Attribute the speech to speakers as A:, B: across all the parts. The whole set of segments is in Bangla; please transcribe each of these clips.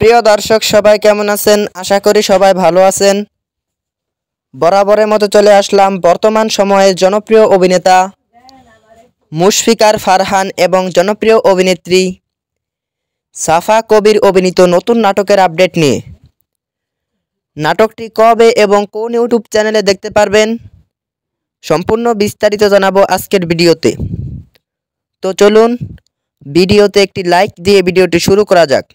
A: প্রিয় দর্শক সবাই কেমন আছেন? আশা করি সবাই ভালো আছেন। বরাবরের মতো চলে আসলাম বর্তমান সময়ের জনপ্রিয় অভিনেতা মুশফিকার ফারহান এবং জনপ্রিয় অভিনেত্রী সাফা কবির অভিনীত নতুন নাটকের আপডেট নিয়ে। নাটকটি কবে এবং কোন ইউটিউব চ্যানেলে দেখতে পারবেন সম্পূর্ণ বিস্তারিত জানাবো আজকের ভিডিওতে। তো চলুন ভিডিওতে একটি লাইক দিয়ে ভিডিওটি শুরু করা যাক।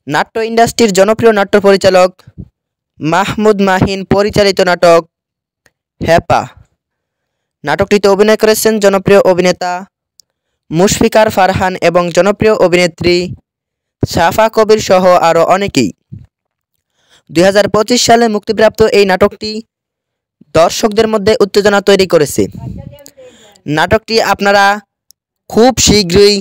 A: নাট্য ইন্ডাস্ট্রির জনপ্রিয় নাট্য পরিচালক মাহমুদ মাহিন পরিচালিত নাটক হ্যাপা। নাটকটিতে অভিনয় করেছেন জনপ্রিয় অভিনেতা মুশফিকার ফারহান এবং জনপ্রিয় অভিনেত্রী সাফা কবির সহ আরও অনেকেই। 2025 সালে মুক্তিপ্রাপ্ত এই নাটকটি দর্শকদের মধ্যে উত্তেজনা তৈরি করেছে। নাটকটি আপনারা খুব শীঘ্রই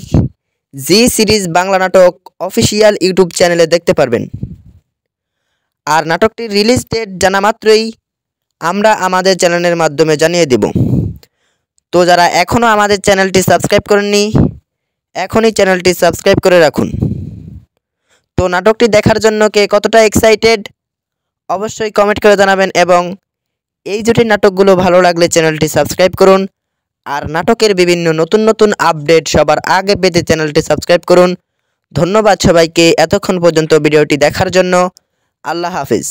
A: জি সিরিজ বাংলা নাটক অফিসিয়াল ইউটিউব চ্যানেলে দেখতে পারবেন। আর নাটকটির রিলিজ ডেট জানা মাত্রই আমরা আমাদের চ্যানেলের মাধ্যমে জানিয়ে দেব। তো যারা এখনও আমাদের চ্যানেলটি সাবস্ক্রাইব করেননি, এখনই চ্যানেলটি সাবস্ক্রাইব করে রাখুন। তো নাটকটি দেখার জন্য কে কতটা এক্সাইটেড অবশ্যই কমেন্ট করে জানাবেন, এবং এই জুটির নাটকগুলো ভালো লাগলে চ্যানেলটি সাবস্ক্রাইব করুন। আর নাটকের বিভিন্ন নতুন নতুন আপডেট সবার আগে পেতে চ্যানেলটি সাবস্ক্রাইব করুন। ধন্যবাদ সবাইকে এতক্ষণ পর্যন্ত ভিডিওটি দেখার জন্য। আল্লাহ হাফিজ।